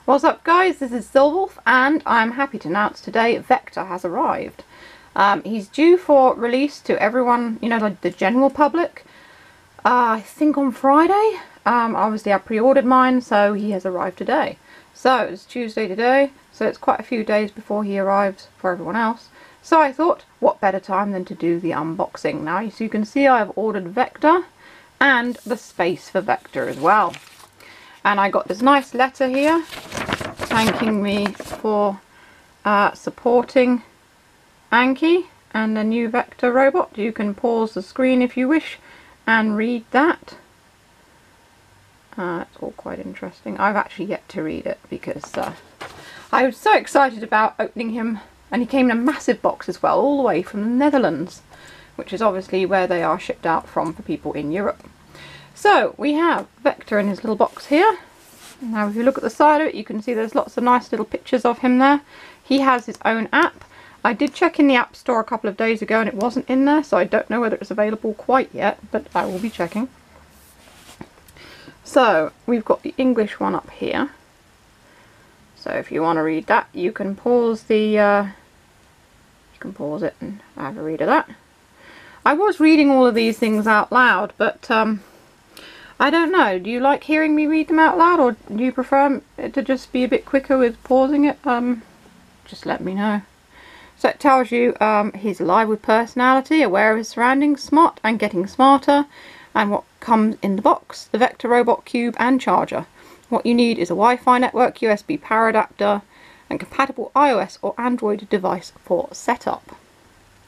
What's up guys, this is Silverwolf and I'm happy to announce today Vector has arrived. He's due for release to everyone, you know, like the general public, I think on Friday. Obviously I pre-ordered mine, so he has arrived today. So it's Tuesday today, so it's quite a few days before he arrives for everyone else. So I thought, what better time than to do the unboxing. Now, so you can see I've ordered Vector and the space for Vector as well. And I got this nice letter here thanking me for supporting Anki and the new Vector robot. You can pause the screen if you wish and read that. It's all quite interesting. I've actually yet to read it because I was so excited about opening him, and he came in a massive box as well, all the way from the Netherlands, which is obviously where they are shipped out from for people in Europe. So we have Vector in his little box here. Now if you look at the side of it, you can see there's lots of nice little pictures of him there. He has his own app. I did check in the App Store a couple of days ago and it wasn't in there, so I don't know whether it's available quite yet, but I will be checking. So we've got the English one up here. So if you want to read that, you can pause the you can pause it and have a read of that. I was reading all of these things out loud, but I don't know. Do you like hearing me read them out loud, or do you prefer it to just be a bit quicker with pausing it? Just let me know. So it tells you he's alive with personality, aware of his surroundings, smart and getting smarter, and what comes in the box: the Vector robot cube and charger. What you need is a Wi-Fi network, USB power adapter, and compatible iOS or Android device for setup.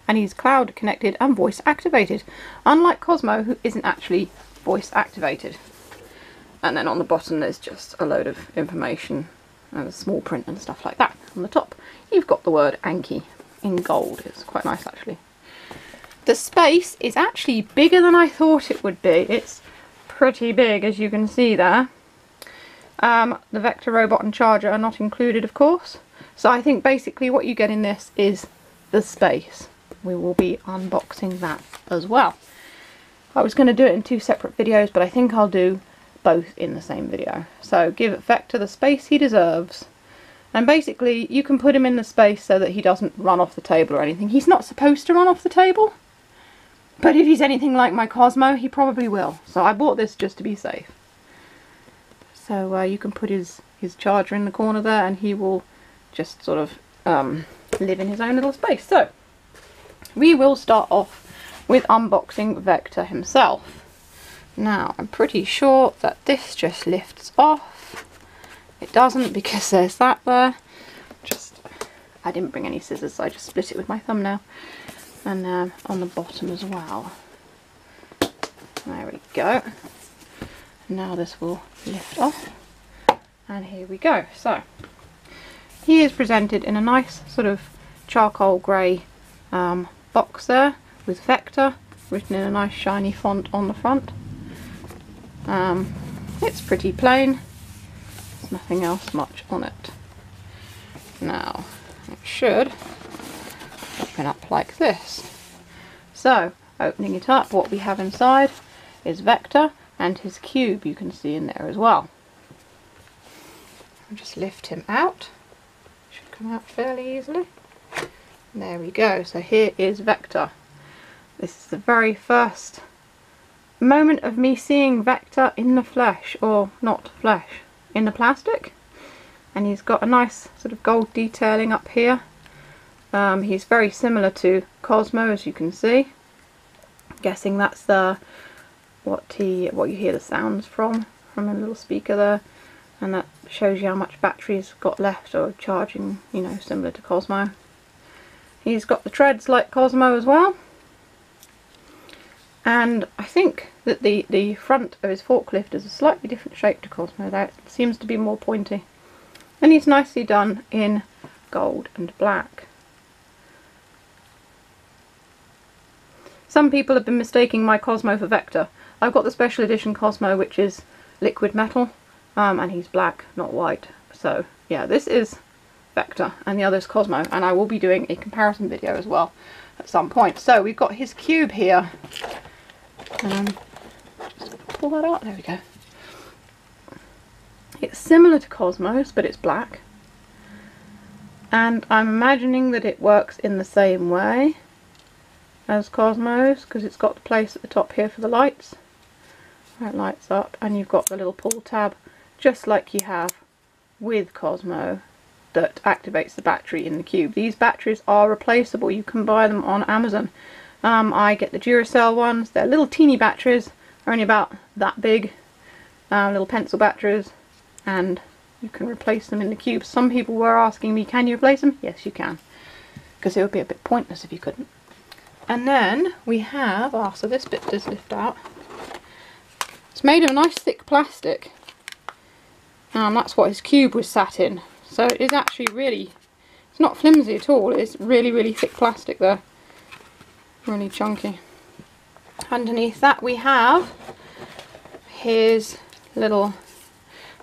And he's cloud connected and voice activated, unlike Cosmo, who isn't actually voice activated. And then on the bottom there's just a load of information and a small print and stuff like that. On the top you've got the word Anki in gold. It's quite nice actually. The space is actually bigger than I thought it would be. It's pretty big, as you can see there. The Vector robot and charger are not included, of course, so I think basically what you get in this is the space. We will be unboxing that as well. I was going to do it in two separate videos, but I think I'll do both in the same video. So give Vector the space he deserves. And basically you can put him in the space so that he doesn't run off the table or anything. He's not supposed to run off the table, but if he's anything like my Cosmo, he probably will. So I bought this just to be safe. So you can put his charger in the corner there and he will just sort of live in his own little space. So we will start off with unboxing Vector himself. Now I'm pretty sure that this just lifts off. It doesn't, because there's that there. I didn't bring any scissors, so I just split it with my thumbnail. And on the bottom as well. There we go. Now this will lift off. And here we go. So he is presented in a nice sort of charcoal grey box there, with Vector written in a nice shiny font on the front. It's pretty plain. There's nothing else much on it. Now it should open up like this. So opening it up, what we have inside is Vector and his cube, you can see in there as well. I'll just lift him out. Should come out fairly easily. There we go. So here is Vector. This is the very first moment of me seeing Vector in the flesh, or not flesh, in the plastic. And he's got a nice sort of gold detailing up here. He's very similar to Cosmo, as you can see. I'm guessing that's what you hear the sounds from a little speaker there, and that shows you how much battery's got left, or charging, you know, similar to Cosmo. He's got the treads like Cosmo as well. And I think that the front of his forklift is a slightly different shape to Cosmo there. It seems to be more pointy. And he's nicely done in gold and black. Some people have been mistaking my Cosmo for Vector. I've got the special edition Cosmo, which is liquid metal, and he's black, not white. So yeah, this is Vector and the other is Cosmo, and I will be doing a comparison video as well at some point. So we've got his cube here. Just pull that out, there we go. It's similar to Cosmos, but it's black. And I'm imagining that it works in the same way as Cosmos, because it's got the place at the top here for the lights. Where it lights up, and you've got the little pull tab, just like you have with Cosmo, that activates the battery in the cube. These batteries are replaceable. You can buy them on Amazon. I get the Duracell ones. They're little teeny batteries, they're only about that big, little pencil batteries, and you can replace them in the cube. Some people were asking me, can you replace them? Yes, you can, because it would be a bit pointless if you couldn't. And then we have, so this bit does lift out. It's made of a nice thick plastic. That's what his cube was sat in. So it is actually really, it's not flimsy at all. It's really, really thick plastic there. Really chunky. Underneath that we have his little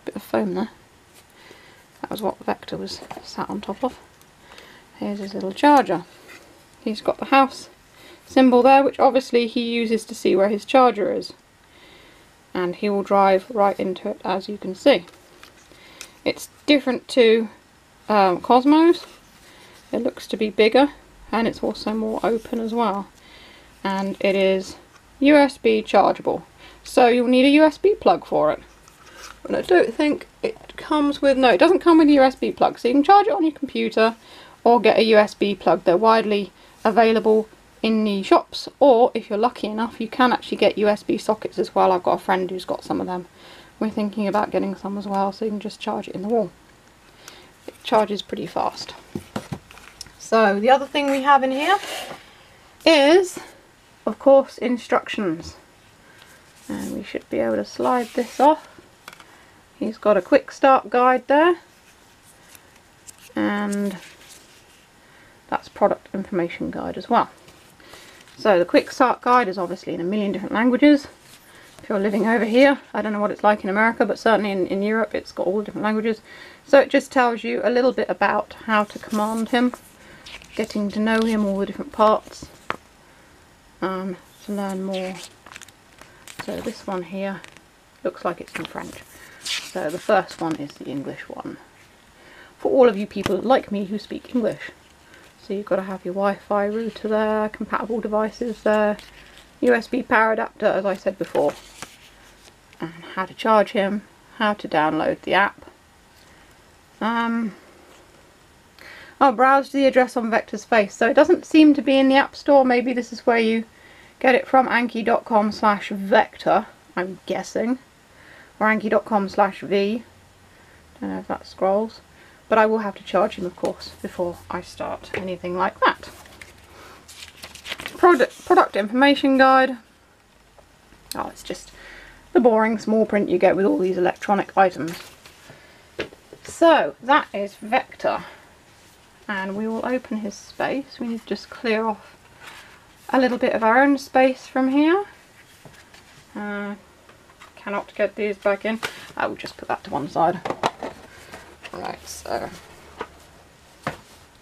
bit of foam there. That was what Vector was sat on top of. Here's his little charger. He's got the house symbol there, which obviously he uses to see where his charger is. And he will drive right into it, as you can see. It's different to Cosmos. It looks to be bigger, and it's also more open as well. And it is USB chargeable. So you'll need a USB plug for it. But I don't think it comes with, no, it doesn't come with a USB plug. So you can charge it on your computer or get a USB plug. They're widely available in the shops, or if you're lucky enough, you can actually get USB sockets as well. I've got a friend who's got some of them. We're thinking about getting some as well, so you can just charge it in the wall. It charges pretty fast. So the other thing we have in here is, of course, instructions. And we should be able to slide this off. He's got a quick start guide there. And that's product information guide as well. So the quick start guide is obviously in a million different languages. If you're living over here, I don't know what it's like in America, but certainly in Europe it's got all the different languages. So it just tells you a little bit about how to command him, getting to know him, all the different parts, to learn more. So this one here looks like it's in French. So the first one is the English one. For all of you people like me who speak English. So you've got to have your Wi-Fi router there, compatible devices there, USB power adapter, as I said before, and how to charge him, how to download the app. I'll browse the address on Vector's face. So it doesn't seem to be in the App Store. Maybe this is where you get it from, anki.com/vector, I'm guessing, or anki.com/v. Don't know if that scrolls. But I will have to charge him, of course, before I start anything like that. Product information guide. Oh, it's just the boring small print you get with all these electronic items. So that is Vector, and we will open his space. We need to just clear off a little bit of our own space from here. Cannot get these back in. I will just put that to one side. Right, so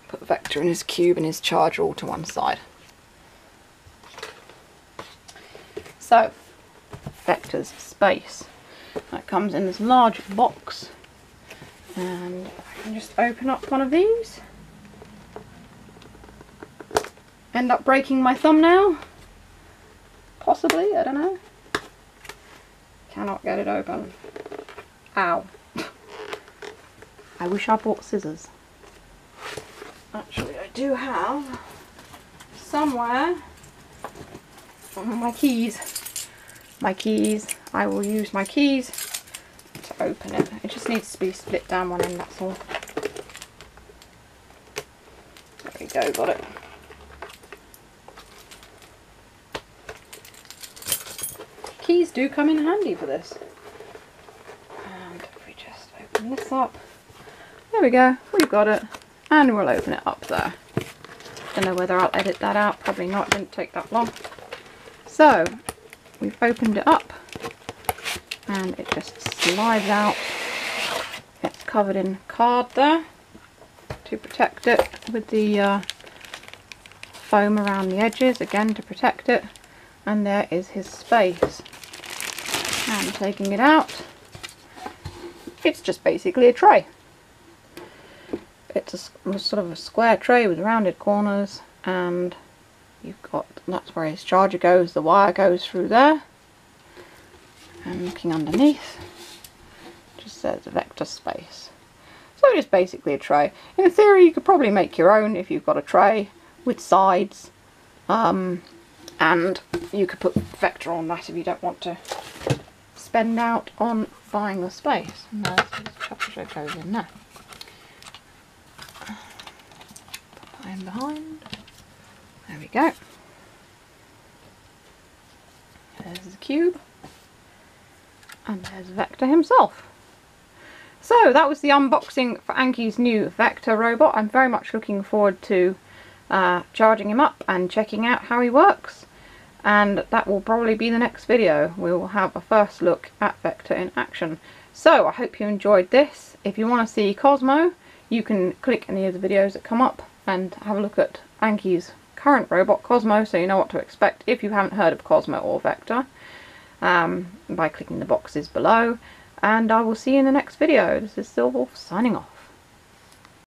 put Vector and his cube and his charger all to one side. So, Vector's space. That comes in this large box, and I can just open up one of these. End up breaking my thumbnail? Possibly, I don't know. Cannot get it open. Ow. I wish I bought scissors. Actually, I do have somewhere my keys. My keys. I will use my keys to open it. It just needs to be split down one end, that's all. There we go, got it. Keys do come in handy for this. And if we just open this up. There we go, we've got it, and we'll open it up there. Don't know whether I'll edit that out, probably not, it didn't take that long. So, we've opened it up, and it just slides out. It's covered in card there, to protect it, with the foam around the edges, again to protect it, and there is his space. And taking it out, it's just basically a tray. It's a sort of a square tray with rounded corners, and you've got, that's where his charger goes, the wire goes through there. And looking underneath, just says vector space. So just basically a tray. In theory you could probably make your own if you've got a tray with sides, and you could put vector on that if you don't want to spend out on buying the space. And there's his charger goes in there. Put that in behind. There we go. There's the cube. And there's Vector himself. So that was the unboxing for Anki's new Vector robot. I'm very much looking forward to charging him up and checking out how he works. And that will probably be the next video. We will have a first look at Vector in action. So I hope you enjoyed this. If you want to see Cosmo, you can click any of the videos that come up and have a look at Anki's current robot Cosmo, so you know what to expect if you haven't heard of Cosmo or Vector. By clicking the boxes below, and I will see you in the next video. This is Silverwolf signing off.